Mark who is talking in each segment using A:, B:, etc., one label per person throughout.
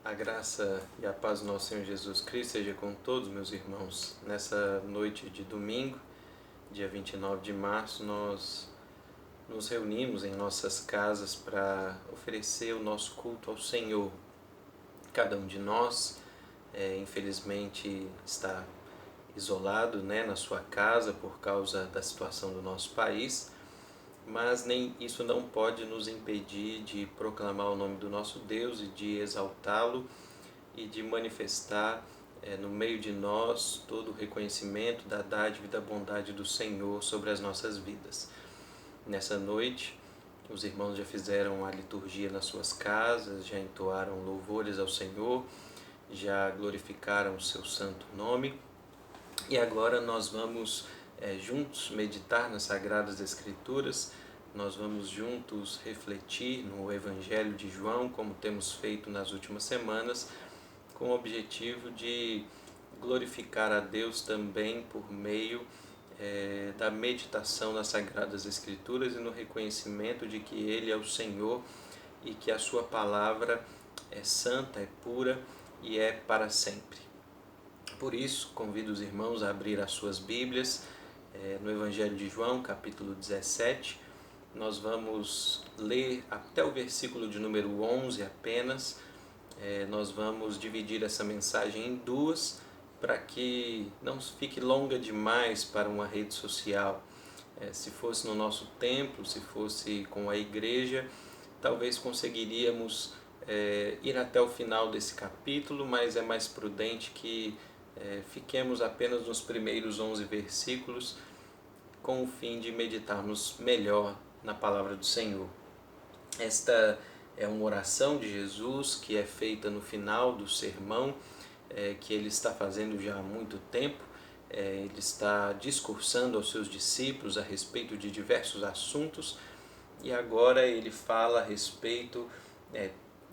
A: A graça e a paz do nosso Senhor Jesus Cristo seja com todos, meus irmãos. Nessa noite de domingo, dia 29 de março, nós nos reunimos em nossas casas para oferecer o nosso culto ao Senhor. Cada um de nós, infelizmente, está isolado, na sua casa por causa da situação do nosso país, mas nem isso não pode nos impedir de proclamar o nome do nosso Deus e de exaltá-lo e de manifestar no meio de nós todo o reconhecimento da dádiva e da bondade do Senhor sobre as nossas vidas. Nessa noite, os irmãos já fizeram a liturgia nas suas casas, já entoaram louvores ao Senhor, já glorificaram o seu santo nome e agora nós vamos juntos meditar nas Sagradas Escrituras. Nós vamos juntos refletir no Evangelho de João, como temos feito nas últimas semanas, com o objetivo de glorificar a Deus também por meio da meditação nas Sagradas Escrituras e no reconhecimento de que Ele é o Senhor e que a sua palavra é santa, é pura e é para sempre. Por isso, convido os irmãos a abrir as suas Bíblias no Evangelho de João, capítulo 17. Nós vamos ler até o versículo de número 11 apenas. Nós vamos dividir essa mensagem em duas, para que não fique longa demais para uma rede social. Se fosse no nosso templo, se fosse com a igreja, talvez conseguiríamos ir até o final desse capítulo, mas é mais prudente que fiquemos apenas nos primeiros 11 versículos, com o fim de meditarmos melhor na palavra do Senhor. Esta é uma oração de Jesus que é feita no final do sermão que ele está fazendo já há muito tempo. Ele está discursando aos seus discípulos a respeito de diversos assuntos e agora ele fala a respeito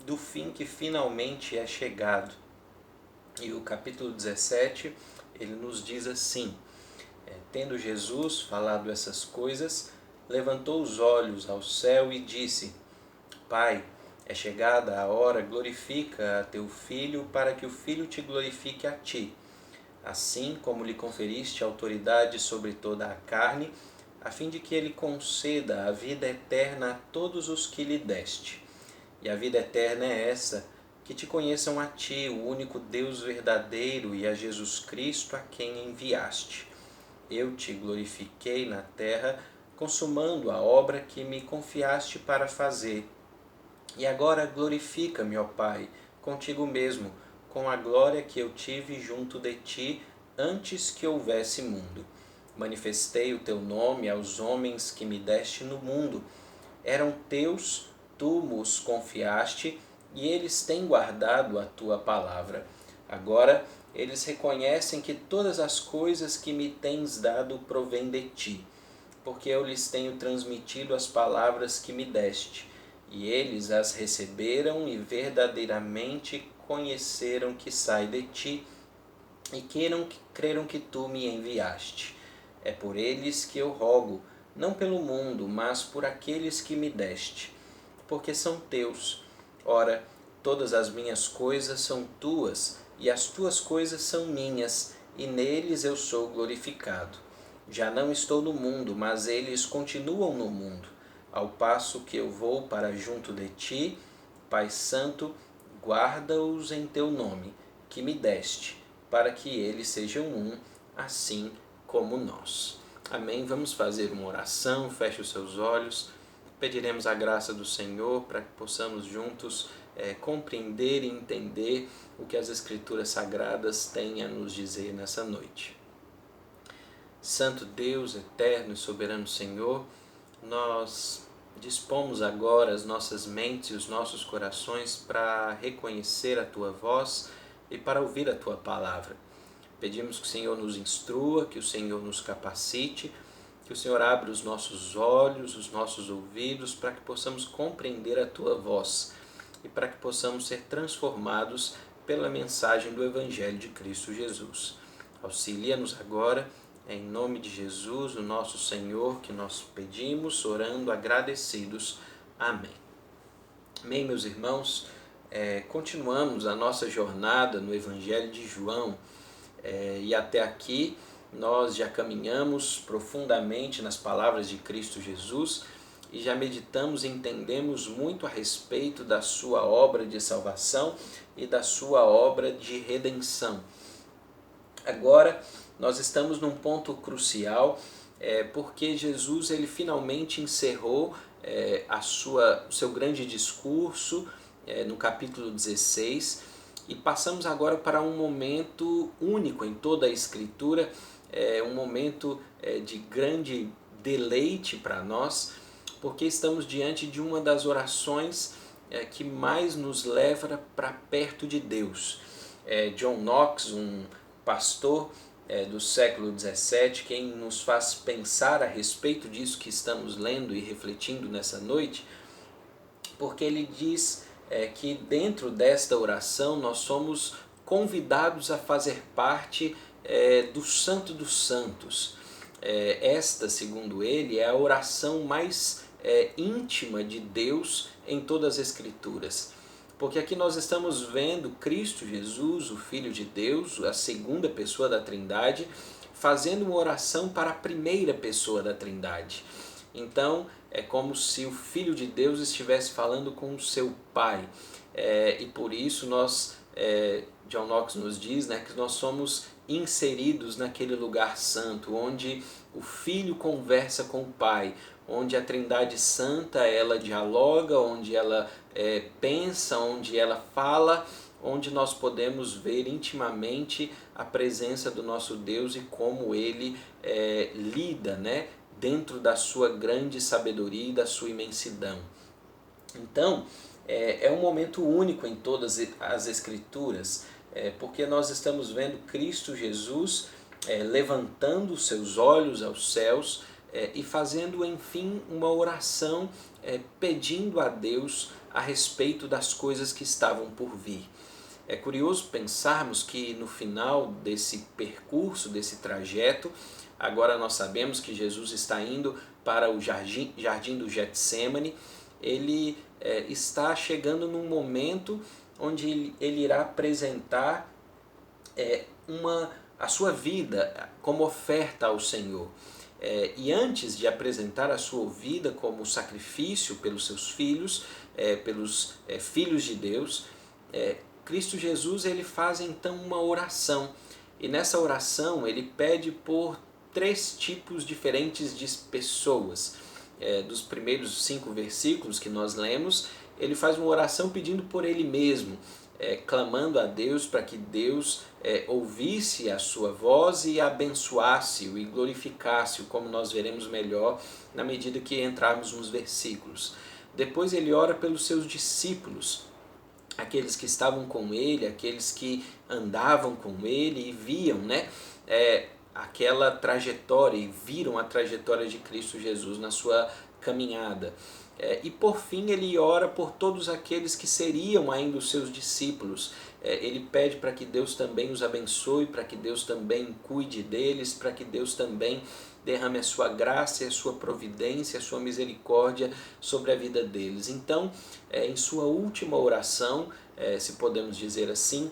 A: do fim que finalmente é chegado. E o capítulo 17, ele nos diz assim: tendo Jesus falado essas coisas, levantou os olhos ao céu e disse: Pai, é chegada a hora, glorifica a teu Filho, para que o Filho te glorifique a ti, assim como lhe conferiste autoridade sobre toda a carne, a fim de que ele conceda a vida eterna a todos os que lhe deste. E a vida eterna é essa, que te conheçam a ti, o único Deus verdadeiro, e a Jesus Cristo, a quem enviaste. Eu te glorifiquei na terra, consumando a obra que me confiaste para fazer. E agora glorifica-me, ó Pai, contigo mesmo, com a glória que eu tive junto de ti antes que houvesse mundo. Manifestei o teu nome aos homens que me deste no mundo. Eram teus, tu os confiaste, e eles têm guardado a tua palavra. Agora eles reconhecem que todas as coisas que me tens dado provêm de ti, porque eu lhes tenho transmitido as palavras que me deste, e eles as receberam e verdadeiramente conheceram que sai de ti, e creram que tu me enviaste. É por eles que eu rogo, não pelo mundo, mas por aqueles que me deste, porque são teus. Ora, todas as minhas coisas são tuas, e as tuas coisas são minhas, e neles eu sou glorificado. Já não estou no mundo, mas eles continuam no mundo, ao passo que eu vou para junto de ti. Pai Santo, guarda-os em teu nome, que me deste, para que eles sejam um, assim como nós. Amém? Vamos fazer uma oração, feche os seus olhos. Pediremos a graça do Senhor para que possamos juntos compreender e entender o que as Escrituras Sagradas têm a nos dizer nessa noite. Santo Deus, eterno e soberano Senhor, nós dispomos agora as nossas mentes e os nossos corações para reconhecer a Tua voz e para ouvir a Tua palavra. Pedimos que o Senhor nos instrua, que o Senhor nos capacite, que o Senhor abra os nossos olhos, os nossos ouvidos, para que possamos compreender a Tua voz e para que possamos ser transformados pela mensagem do Evangelho de Cristo Jesus. Auxilia-nos agora, em nome de Jesus, o nosso Senhor, que nós pedimos, orando agradecidos. Amém. Amém, meus irmãos. Continuamos a nossa jornada no Evangelho de João e até aqui nós já caminhamos profundamente nas palavras de Cristo Jesus e já meditamos e entendemos muito a respeito da sua obra de salvação e da sua obra de redenção. Agora nós estamos num ponto crucial porque Jesus ele finalmente encerrou o seu grande discurso no capítulo 16 e passamos agora para um momento único em toda a Escritura, um momento de grande deleite para nós, porque estamos diante de uma das orações que mais nos leva para perto de Deus. John Knox, um pastor do século XVII, quem nos faz pensar a respeito disso que estamos lendo e refletindo nessa noite, porque ele diz que dentro desta oração nós somos convidados a fazer parte do Santo dos Santos. Esta, segundo ele, é a oração mais íntima de Deus em todas as Escrituras. Porque aqui nós estamos vendo Cristo Jesus, o Filho de Deus, a segunda pessoa da Trindade, fazendo uma oração para a primeira pessoa da Trindade. Então, é como se o Filho de Deus estivesse falando com o seu Pai. E por isso John Knox nos diz que nós somos inseridos naquele lugar santo, onde o Filho conversa com o Pai, onde a Trindade Santa ela dialoga, onde ela pensa, onde ela fala, onde nós podemos ver intimamente a presença do nosso Deus e como Ele lida, dentro da sua grande sabedoria e da sua imensidão. Então, é um momento único em todas as Escrituras, porque nós estamos vendo Cristo Jesus levantando os seus olhos aos céus e fazendo, enfim, uma oração pedindo a Deus a respeito das coisas que estavam por vir. É curioso pensarmos que no final desse percurso, desse trajeto, agora nós sabemos que Jesus está indo para o jardim do Getsêmani, ele está chegando num momento onde ele irá apresentar a sua vida como oferta ao Senhor. E antes de apresentar a sua vida como sacrifício pelos seus filhos, pelos filhos de Deus, Cristo Jesus ele faz então uma oração. E nessa oração ele pede por 3 tipos diferentes de pessoas. Dos primeiros 5 versículos que nós lemos, ele faz uma oração pedindo por ele mesmo, clamando a Deus para que Deus ouvisse a sua voz e abençoasse-o e glorificasse-o, como nós veremos melhor na medida que entrarmos nos versículos. Depois ele ora pelos seus discípulos, aqueles que estavam com ele, aqueles que andavam com ele e viam aquela trajetória e viram a trajetória de Cristo Jesus na sua caminhada. E por fim ele ora por todos aqueles que seriam ainda os seus discípulos. Ele pede para que Deus também os abençoe, para que Deus também cuide deles, para que Deus também derrame a sua graça, a sua providência, a sua misericórdia sobre a vida deles. Então, em sua última oração, se podemos dizer assim,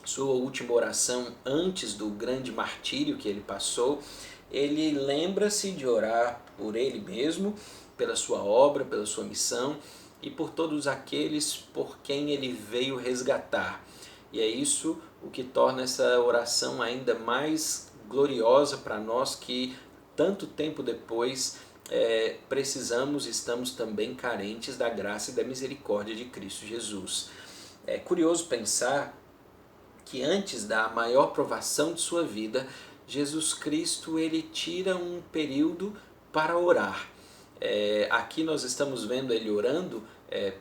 A: sua última oração antes do grande martírio que ele passou, ele lembra-se de orar por ele mesmo, pela sua obra, pela sua missão e por todos aqueles por quem ele veio resgatar. E é isso o que torna essa oração ainda mais gloriosa para nós que tanto tempo depois precisamos e estamos também carentes da graça e da misericórdia de Cristo Jesus. É curioso pensar que antes da maior provação de sua vida, Jesus Cristo ele tira um período para orar. Aqui nós estamos vendo ele orando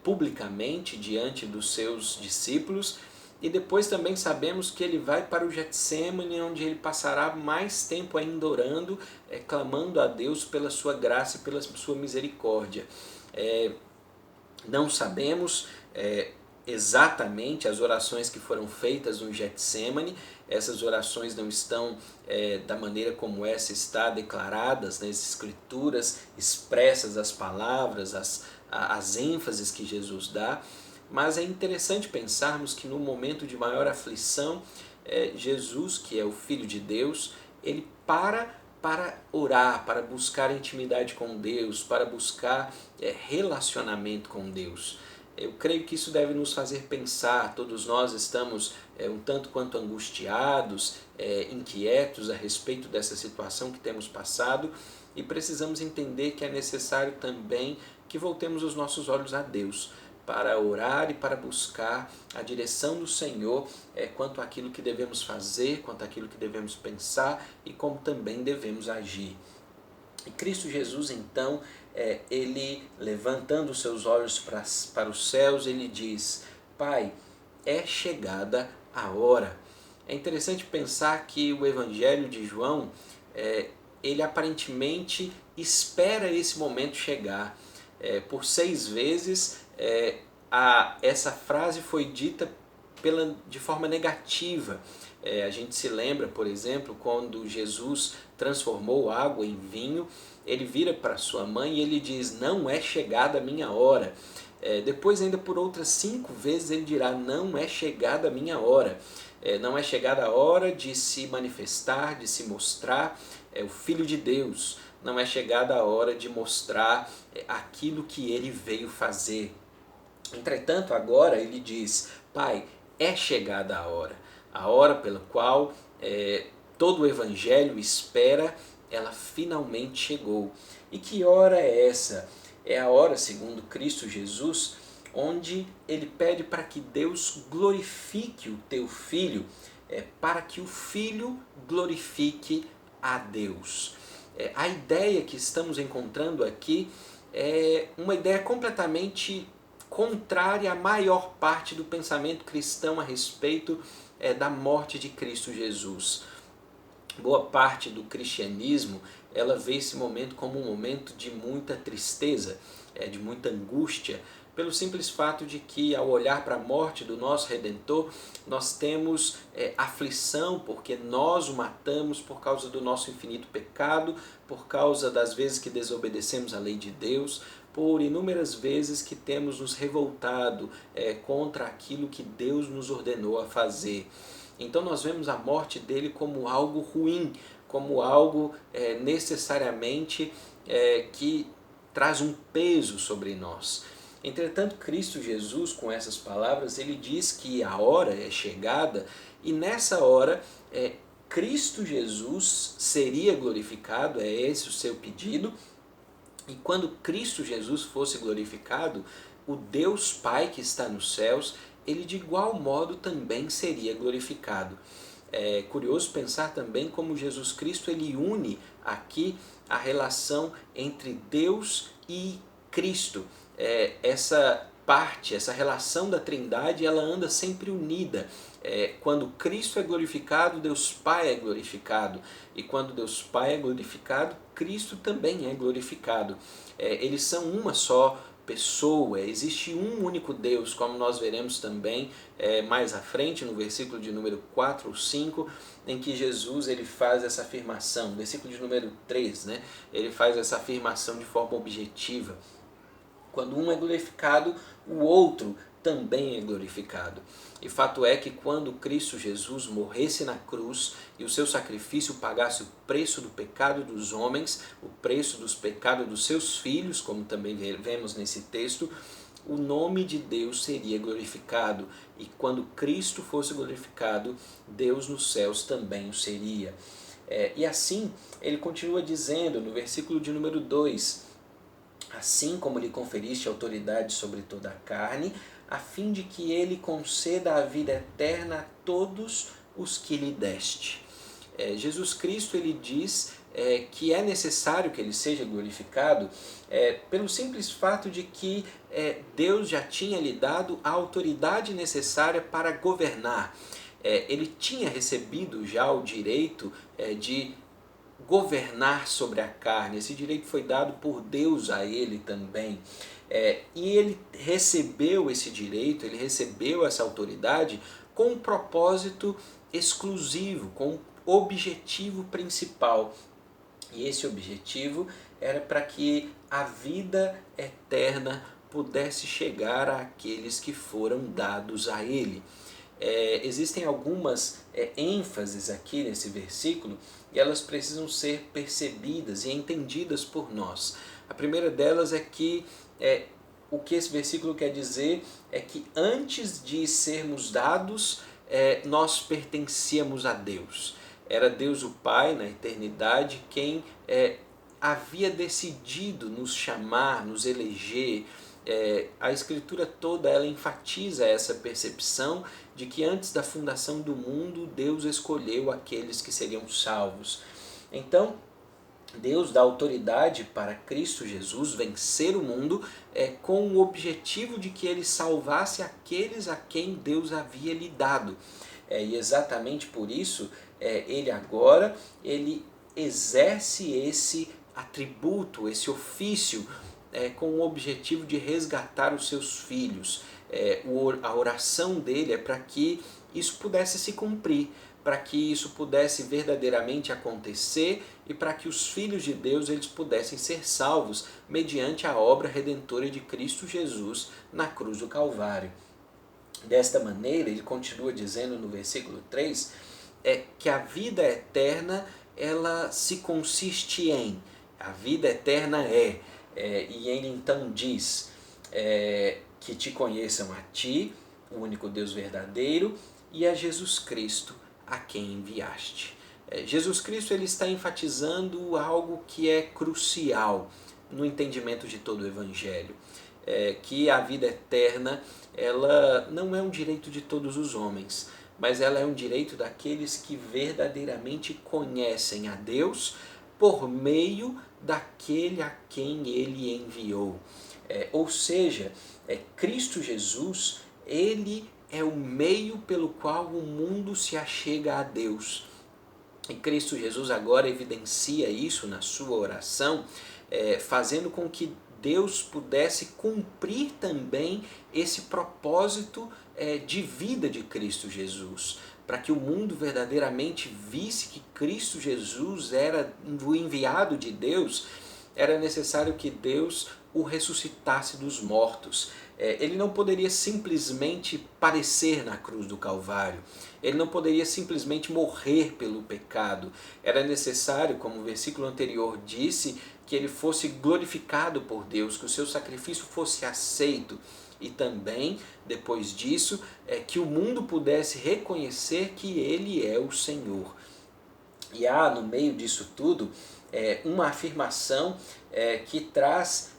A: publicamente diante dos seus discípulos e depois também sabemos que ele vai para o Getsêmani, onde ele passará mais tempo ainda orando, clamando a Deus pela sua graça e pela sua misericórdia. Não sabemos exatamente as orações que foram feitas no Getsêmani. Essas orações não estão da maneira como essa está declaradas nas Escrituras, expressas as palavras, as ênfases que Jesus dá, Mas é interessante pensarmos que no momento de maior aflição, Jesus, que é o Filho de Deus, ele para orar, para buscar intimidade com Deus, para buscar relacionamento com Deus. Eu creio que isso deve nos fazer pensar. Todos nós estamos um tanto quanto angustiados, inquietos a respeito dessa situação que temos passado, e precisamos entender que é necessário também que voltemos os nossos olhos a Deus, para orar e para buscar a direção do Senhor quanto àquilo que devemos fazer, quanto àquilo que devemos pensar e como também devemos agir. E Cristo Jesus, então, ele levantando os seus olhos para os céus, ele diz: Pai, é chegada a hora. É interessante pensar que o Evangelho de João, ele aparentemente espera esse momento chegar. Por 6 vezes essa frase foi dita de forma negativa. A gente se lembra, por exemplo, quando Jesus transformou água em vinho, ele vira para sua mãe e ele diz: não é chegada a minha hora. Depois, ainda por outras 5 vezes, ele dirá: não é chegada a minha hora. Não é chegada a hora de se manifestar, de se mostrar o Filho de Deus. Não é chegada a hora de mostrar aquilo que ele veio fazer. Entretanto, agora ele diz: Pai, é chegada a hora pela qual todo o Evangelho espera, ela finalmente chegou. E que hora é essa? É a hora, segundo Cristo Jesus, onde ele pede para que Deus glorifique o teu Filho, para que o Filho glorifique a Deus. A ideia que estamos encontrando aqui é uma ideia completamente contrária à maior parte do pensamento cristão a respeito da morte de Cristo Jesus. Boa parte do cristianismo, ela vê esse momento como um momento de muita tristeza, de muita angústia, pelo simples fato de que, ao olhar para a morte do nosso Redentor, nós temos aflição, porque nós o matamos por causa do nosso infinito pecado, por causa das vezes que desobedecemos a lei de Deus, por inúmeras vezes que temos nos revoltado contra aquilo que Deus nos ordenou a fazer. Então nós vemos a morte dele como algo ruim, como algo necessariamente que traz um peso sobre nós. Entretanto, Cristo Jesus, com essas palavras, ele diz que a hora é chegada, e nessa hora Cristo Jesus seria glorificado, é esse o seu pedido. E quando Cristo Jesus fosse glorificado, o Deus Pai que está nos céus, ele de igual modo também seria glorificado. É curioso pensar também como Jesus Cristo ele une aqui a relação entre Deus e Cristo. Essa parte, essa relação da Trindade, ela anda sempre unida. Quando Cristo é glorificado, Deus Pai é glorificado. E quando Deus Pai é glorificado, Cristo também é glorificado. Eles são uma só pessoa, existe um único Deus, como nós veremos também mais à frente, no versículo de número 4 ou 5, em que Jesus ele faz essa afirmação. Versículo de número 3, né? Ele faz essa afirmação de forma objetiva. Quando um é glorificado, o outro também é glorificado. E fato é que quando Cristo Jesus morresse na cruz e o seu sacrifício pagasse o preço do pecado dos homens, o preço dos pecados dos seus filhos, como também vemos nesse texto, o nome de Deus seria glorificado. E quando Cristo fosse glorificado, Deus nos céus também o seria. E assim, ele continua dizendo no versículo de número 2, assim como lhe conferiste autoridade sobre toda a carne, a fim de que ele conceda a vida eterna a todos os que lhe deste. Jesus Cristo ele diz que é necessário que ele seja glorificado pelo simples fato de que Deus já tinha lhe dado a autoridade necessária para governar. Ele tinha recebido já o direito de governar sobre a carne. Esse direito foi dado por Deus a ele também. E ele recebeu esse direito, ele recebeu essa autoridade com um propósito exclusivo, com um objetivo principal. E esse objetivo era para que a vida eterna pudesse chegar àqueles que foram dados a ele. Existem algumas ênfases aqui nesse versículo e elas precisam ser percebidas e entendidas por nós. A primeira delas é que o que esse versículo quer dizer é que antes de sermos dados, nós pertencíamos a Deus. Era Deus o Pai, na eternidade, quem havia decidido nos chamar, nos eleger. A Escritura toda ela enfatiza essa percepção de que antes da fundação do mundo, Deus escolheu aqueles que seriam salvos. Então, Deus dá autoridade para Cristo Jesus vencer o mundo com o objetivo de que ele salvasse aqueles a quem Deus havia lhe dado. E exatamente por isso, ele exerce esse atributo, esse ofício, com o objetivo de resgatar os seus filhos. A oração dele é para que isso pudesse se cumprir, para que isso pudesse verdadeiramente acontecer e para que os filhos de Deus eles pudessem ser salvos mediante a obra redentora de Cristo Jesus na cruz do Calvário. Desta maneira, ele continua dizendo no versículo 3, que a vida eterna ela se consiste em, a vida eterna e ele então diz que te conheçam a ti, o único Deus verdadeiro, e a Jesus Cristo, a quem enviaste. Jesus Cristo ele está enfatizando algo que é crucial no entendimento de todo o Evangelho, que a vida eterna ela não é um direito de todos os homens, mas ela é um direito daqueles que verdadeiramente conhecem a Deus por meio daquele a quem ele enviou. Ou seja, Cristo Jesus, ele é o meio pelo qual o mundo se achega a Deus. E Cristo Jesus agora evidencia isso na sua oração, fazendo com que Deus pudesse cumprir também esse propósito de vida de Cristo Jesus. Para que o mundo verdadeiramente visse que Cristo Jesus era o enviado de Deus, era necessário que Deus o ressuscitasse dos mortos. Ele não poderia simplesmente padecer na cruz do Calvário. Ele não poderia simplesmente morrer pelo pecado. Era necessário, como o versículo anterior disse, que ele fosse glorificado por Deus, que o seu sacrifício fosse aceito. E também, depois disso, que o mundo pudesse reconhecer que ele é o Senhor. E há, no meio disso tudo, uma afirmação que traz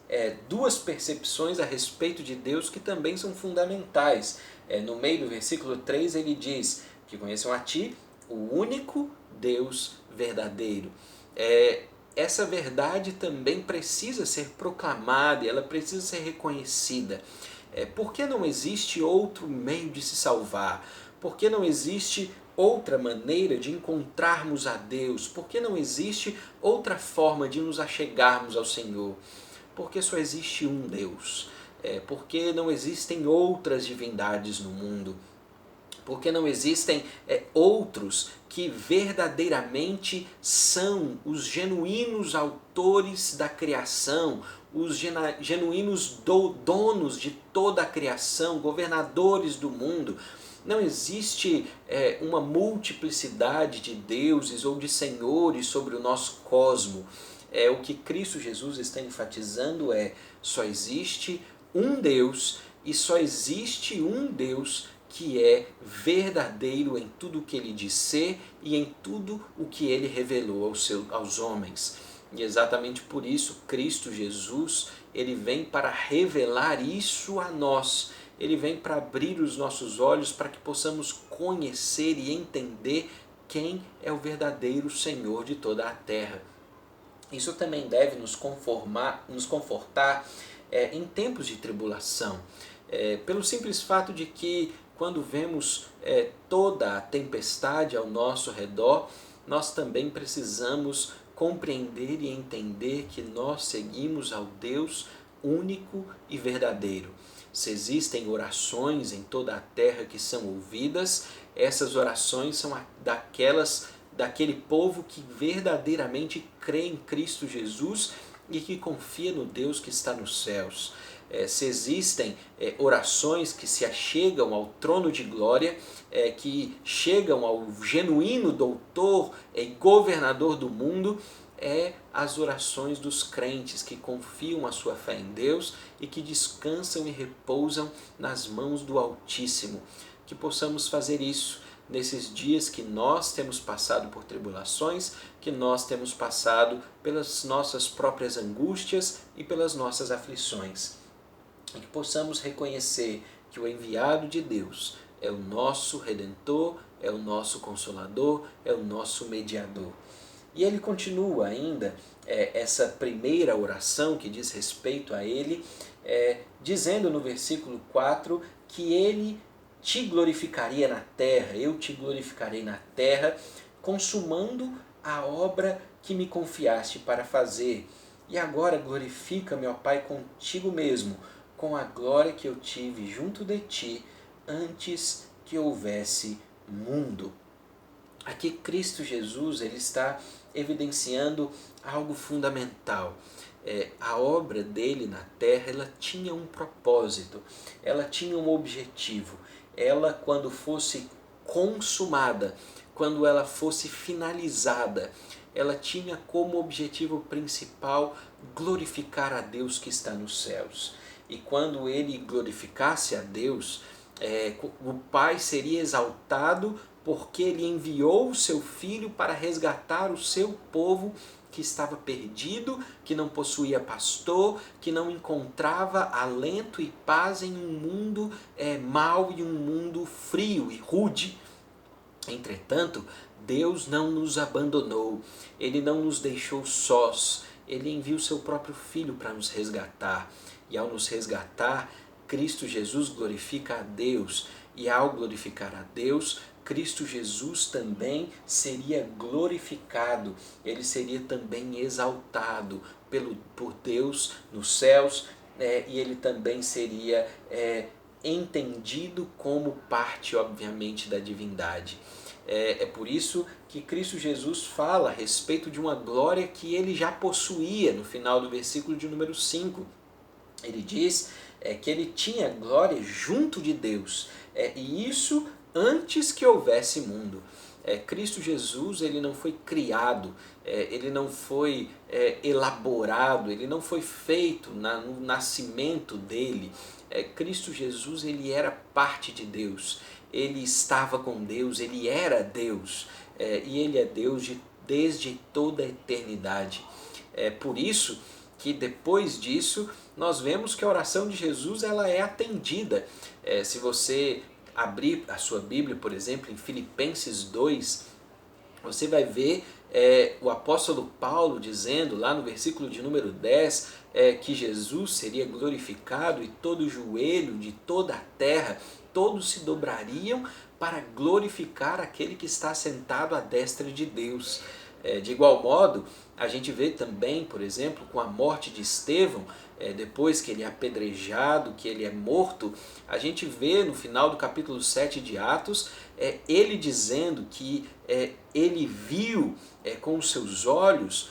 A: duas percepções a respeito de Deus que também são fundamentais. No meio do versículo 3 ele diz que conheçam a ti, o único Deus verdadeiro. Essa verdade também precisa ser proclamada e ela precisa ser reconhecida. Por que não existe outro meio de se salvar? Por que não existe outra maneira de encontrarmos a Deus? Por que não existe outra forma de nos achegarmos ao Senhor? Porque só existe um Deus. Porque não existem outras divindades no mundo. Porque não existem outros que verdadeiramente são os genuínos autores da criação, os genuínos donos de toda a criação, governadores do mundo. Não existe uma multiplicidade de deuses ou de senhores sobre o nosso cosmo. O que Cristo Jesus está enfatizando só existe um Deus e só existe um Deus que é verdadeiro em tudo o que ele diz ser e em tudo o que ele revelou aos homens. E exatamente por isso Cristo Jesus ele vem para revelar isso a nós. Ele vem para abrir os nossos olhos para que possamos conhecer e entender quem é o verdadeiro Senhor de toda a terra. Isso também deve nos confortar em tempos de tribulação, pelo simples fato de que quando vemos toda a tempestade ao nosso redor, nós também precisamos compreender e entender que nós seguimos ao Deus único e verdadeiro. Se existem orações em toda a terra que são ouvidas, essas orações são daquele povo que verdadeiramente crê em Cristo Jesus e que confia no Deus que está nos céus. se existem orações que se achegam ao trono de glória, que chegam ao genuíno doutor e governador do mundo, as orações dos crentes que confiam a sua fé em Deus e que descansam e repousam nas mãos do Altíssimo. Que possamos fazer isso nesses dias que nós temos passado por tribulações, que nós temos passado pelas nossas próprias angústias e pelas nossas aflições. E que possamos reconhecer que o enviado de Deus é o nosso Redentor, é o nosso Consolador, é o nosso Mediador. E ele continua ainda essa primeira oração que diz respeito a ele, dizendo no versículo 4 que ele te glorificaria na terra, eu te glorificarei na terra, consumando a obra que me confiaste para fazer. E agora glorifica-me, ó Pai, contigo mesmo, com a glória que eu tive junto de ti antes que houvesse mundo. Aqui Cristo Jesus ele está evidenciando algo fundamental. A obra dele na terra ela tinha um propósito, ela tinha um objetivo. Ela, quando fosse consumada, quando ela fosse finalizada, ela tinha como objetivo principal glorificar a Deus que está nos céus. E quando ele glorificasse a Deus, o Pai seria exaltado porque ele enviou o seu Filho para resgatar o seu povo que estava perdido, que não possuía pastor, que não encontrava alento e paz em um mundo mau e um mundo frio e rude. Entretanto, Deus não nos abandonou, Ele não nos deixou sós, Ele enviou o seu próprio Filho para nos resgatar. E ao nos resgatar, Cristo Jesus glorifica a Deus, e ao glorificar a Deus, Cristo Jesus também seria glorificado, ele seria também exaltado por Deus nos céus, e ele também seria entendido como parte, obviamente, da divindade. É por isso que Cristo Jesus fala a respeito de uma glória que ele já possuía no final do versículo de número 5. Ele diz que ele tinha glória junto de Deus, e isso antes que houvesse mundo. Cristo Jesus ele não foi criado, ele não foi elaborado, ele não foi feito no nascimento dele. Cristo Jesus ele era parte de Deus, ele estava com Deus, ele era Deus, e ele é Deus desde toda a eternidade. Por isso que depois disso nós vemos que a oração de Jesus ela é atendida. Se você abrir a sua Bíblia, por exemplo, em Filipenses 2, você vai ver o apóstolo Paulo dizendo lá no versículo de número 10 que Jesus seria glorificado e todo joelho de toda a terra, todos se dobrariam para glorificar aquele que está sentado à destra de Deus. De igual modo, a gente vê também, por exemplo, com a morte de Estevão, depois que ele é apedrejado, que ele é morto, a gente vê no final do capítulo 7 de Atos, ele dizendo que ele viu com os seus olhos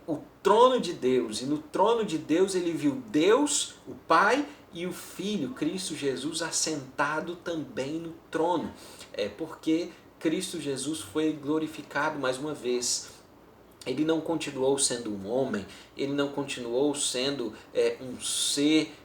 A: o trono de Deus, e no trono de Deus ele viu Deus, o Pai, e o Filho, Cristo Jesus, assentado também no trono. Porque Cristo Jesus foi glorificado mais uma vez. Ele não continuou sendo um homem, ele não continuou sendo um ser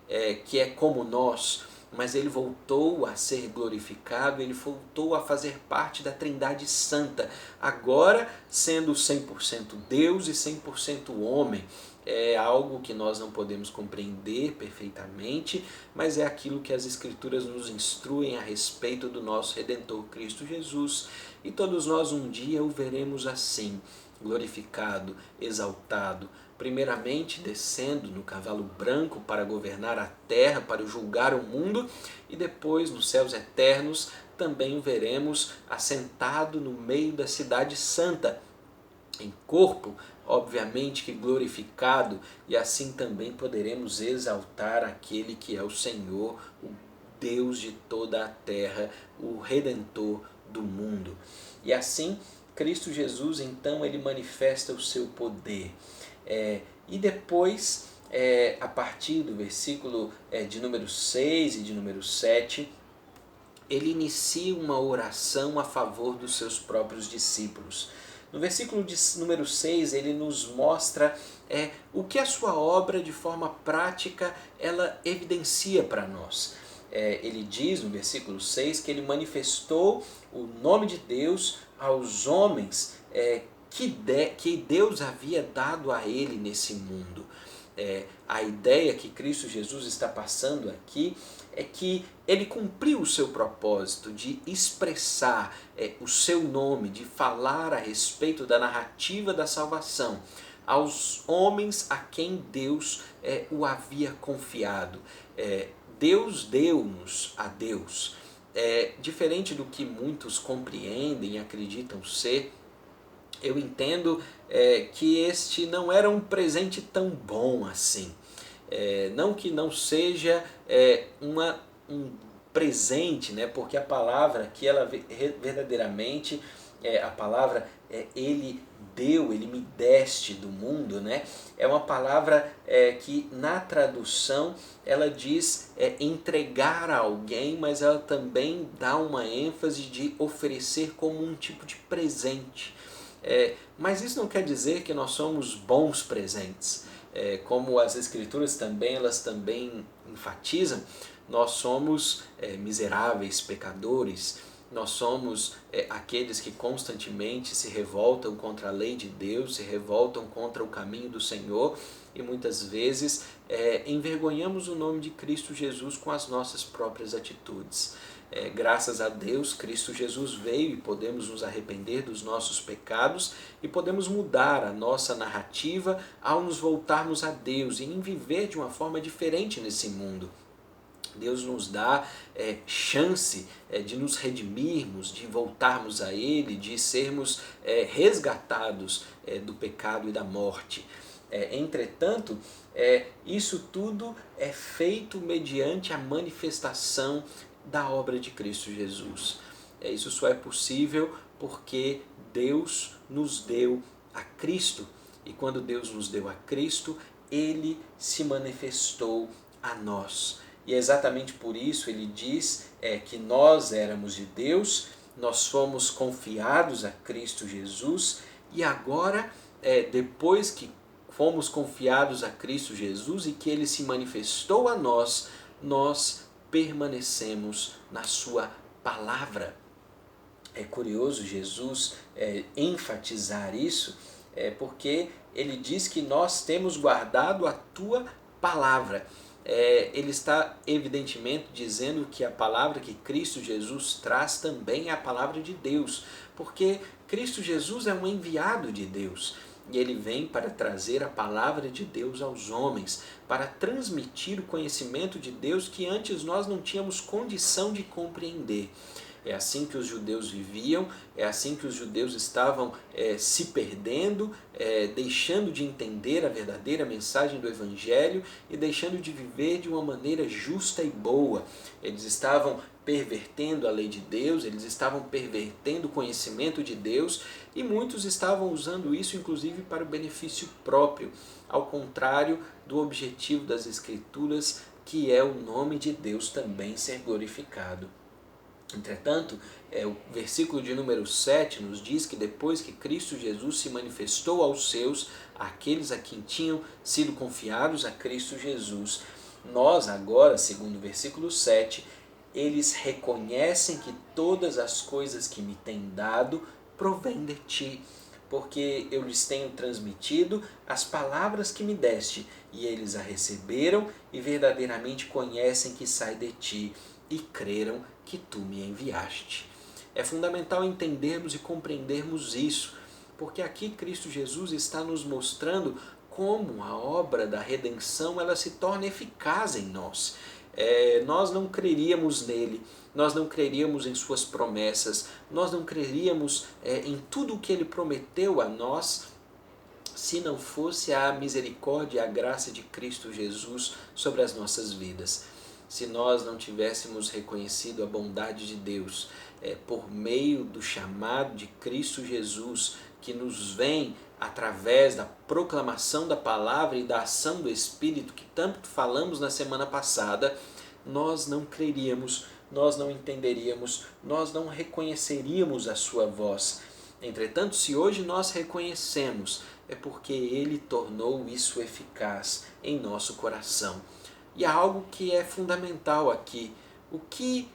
A: que é como nós, mas ele voltou a ser glorificado, ele voltou a fazer parte da Trindade Santa, agora sendo 100% Deus e 100% homem. É algo que nós não podemos compreender perfeitamente, mas é aquilo que as Escrituras nos instruem a respeito do nosso Redentor Cristo Jesus, e todos nós um dia o veremos assim, glorificado, exaltado, primeiramente descendo no cavalo branco para governar a terra, para julgar o mundo, e depois nos céus eternos também o veremos assentado no meio da cidade santa, em corpo, obviamente que glorificado, e assim também poderemos exaltar aquele que é o Senhor, o Deus de toda a terra, o Redentor do mundo. E assim, Cristo Jesus, então, ele manifesta o seu poder. E depois a partir do versículo de número 6 e de número 7, ele inicia uma oração a favor dos seus próprios discípulos. No versículo de número 6, ele nos mostra o que a sua obra, de forma prática, ela evidencia para nós. Ele diz no versículo 6 que ele manifestou o nome de Deus aos homens que Deus havia dado a ele nesse mundo. A ideia que Cristo Jesus está passando aqui é que ele cumpriu o seu propósito de expressar o seu nome, de falar a respeito da narrativa da salvação aos homens a quem Deus o havia confiado. Deus deu-nos a Deus. Diferente do que muitos compreendem e acreditam ser, eu entendo que este não era um presente tão bom assim. Não que não seja um presente, né? Porque a palavra aqui, ela verdadeiramente, a palavra ele deu, ele me deste do mundo, né? É uma palavra que na tradução ela diz entregar a alguém, mas ela também dá uma ênfase de oferecer como um tipo de presente. Mas isso não quer dizer que nós somos bons presentes. Como as escrituras elas também enfatizam, nós somos miseráveis pecadores, nós somos aqueles que constantemente se revoltam contra a lei de Deus, se revoltam contra o caminho do Senhor e muitas vezes envergonhamos o nome de Cristo Jesus com as nossas próprias atitudes. Graças a Deus, Cristo Jesus veio e podemos nos arrepender dos nossos pecados e podemos mudar a nossa narrativa ao nos voltarmos a Deus e em viver de uma forma diferente nesse mundo. Deus nos dá chance de nos redimirmos, de voltarmos a Ele, de sermos resgatados do pecado e da morte. Entretanto, isso tudo é feito mediante a manifestação da obra de Cristo Jesus. Isso só é possível porque Deus nos deu a Cristo. E quando Deus nos deu a Cristo, Ele se manifestou a nós. E é exatamente por isso ele diz que nós éramos de Deus, nós fomos confiados a Cristo Jesus e agora, depois que fomos confiados a Cristo Jesus e que Ele se manifestou a nós, nós permanecemos na sua palavra. É curioso Jesus enfatizar isso, porque ele diz que nós temos guardado a tua palavra. Ele está evidentemente dizendo que a palavra que Cristo Jesus traz também é a palavra de Deus, porque Cristo Jesus é um enviado de Deus. E ele vem para trazer a palavra de Deus aos homens, para transmitir o conhecimento de Deus que antes nós não tínhamos condição de compreender. É assim que os judeus viviam, é assim que os judeus estavam se perdendo, deixando de entender a verdadeira mensagem do Evangelho e deixando de viver de uma maneira justa e boa. Eles estavam pervertendo a lei de Deus, eles estavam pervertendo o conhecimento de Deus e muitos estavam usando isso inclusive para o benefício próprio, ao contrário do objetivo das Escrituras, que é o nome de Deus também ser glorificado. Entretanto, o versículo de número 7 nos diz que depois que Cristo Jesus se manifestou aos seus, aqueles a quem tinham sido confiados a Cristo Jesus, nós agora, segundo o versículo 7, eles reconhecem que todas as coisas que me têm dado provêm de ti, porque eu lhes tenho transmitido as palavras que me deste, e eles a receberam e verdadeiramente conhecem que sai de ti, e creram que tu me enviaste. É fundamental entendermos e compreendermos isso, porque aqui Cristo Jesus está nos mostrando como a obra da redenção ela se torna eficaz em nós. Nós não creríamos nele, nós não creríamos em suas promessas, nós não creríamos em tudo o que ele prometeu a nós, se não fosse a misericórdia e a graça de Cristo Jesus sobre as nossas vidas. Se nós não tivéssemos reconhecido a bondade de Deus por meio do chamado de Cristo Jesus, que nos vem através da proclamação da palavra e da ação do Espírito, que tanto falamos na semana passada, nós não creríamos, nós não entenderíamos, nós não reconheceríamos a sua voz. Entretanto, se hoje nós reconhecemos, é porque Ele tornou isso eficaz em nosso coração. E há algo que é fundamental aqui. O que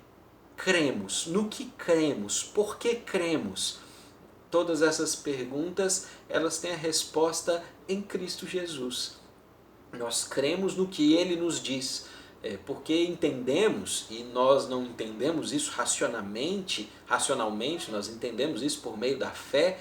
A: cremos? No que cremos? Por que cremos? Todas essas perguntas, elas têm a resposta em Cristo Jesus. Nós cremos no que Ele nos diz, porque entendemos, e nós não entendemos isso racionalmente, nós entendemos isso por meio da fé,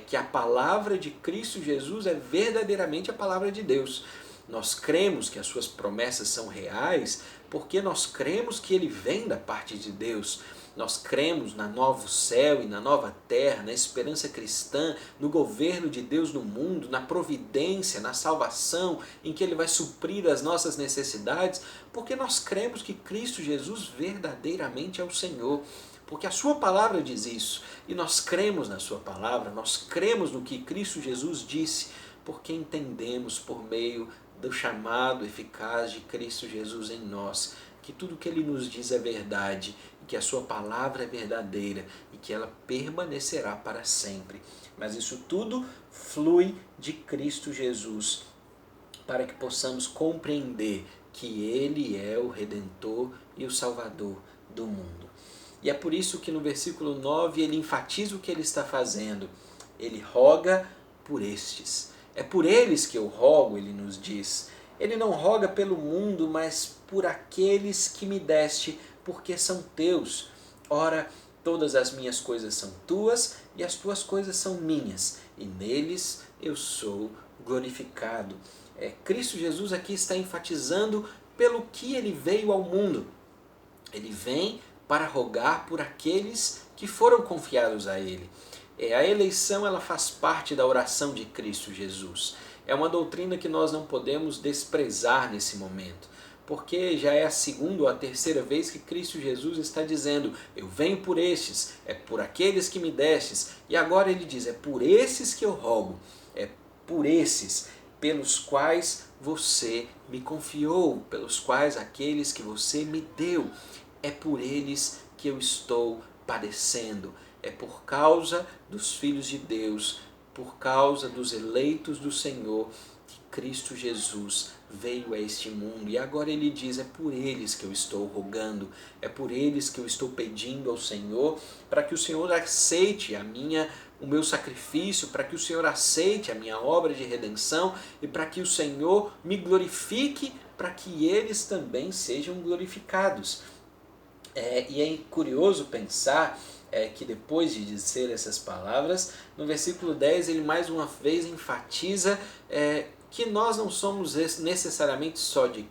A: que a palavra de Cristo Jesus é verdadeiramente a palavra de Deus. Nós cremos que as suas promessas são reais, porque nós cremos que Ele vem da parte de Deus. Nós cremos na novo céu e na nova terra, na esperança cristã, no governo de Deus no mundo, na providência, na salvação, em que Ele vai suprir as nossas necessidades, porque nós cremos que Cristo Jesus verdadeiramente é o Senhor. Porque a sua palavra diz isso, e nós cremos na sua palavra, nós cremos no que Cristo Jesus disse, porque entendemos por meio do chamado eficaz de Cristo Jesus em nós, que tudo que Ele nos diz é verdade, e que a sua palavra é verdadeira, e que ela permanecerá para sempre. Mas isso tudo flui de Cristo Jesus, para que possamos compreender que Ele é o Redentor e o Salvador do mundo. E é por isso que no versículo 9 ele enfatiza o que ele está fazendo. Ele roga por estes. É por eles que eu rogo, ele nos diz. Ele não roga pelo mundo, mas por aqueles que me deste, porque são teus. Ora, todas as minhas coisas são tuas e as tuas coisas são minhas, e neles eu sou glorificado. Cristo Jesus aqui está enfatizando pelo que ele veio ao mundo. Ele vem para rogar por aqueles que foram confiados a ele. A eleição ela faz parte da oração de Cristo Jesus. É uma doutrina que nós não podemos desprezar nesse momento, porque já é a segunda ou a terceira vez que Cristo Jesus está dizendo: eu venho por estes, é por aqueles que me destes, e agora ele diz: é por esses que eu rogo, é por esses pelos quais você me confiou, pelos quais aqueles que você me deu. É por eles que eu estou padecendo. É por causa dos filhos de Deus, por causa dos eleitos do Senhor, que Cristo Jesus veio a este mundo. E agora ele diz: é por eles que eu estou rogando, é por eles que eu estou pedindo ao Senhor, para que o Senhor aceite o meu sacrifício, para que o Senhor aceite a minha obra de redenção e para que o Senhor me glorifique, para que eles também sejam glorificados. E é curioso pensar que depois de dizer essas palavras, no versículo 10 ele mais uma vez enfatiza que nós não somos necessariamente só de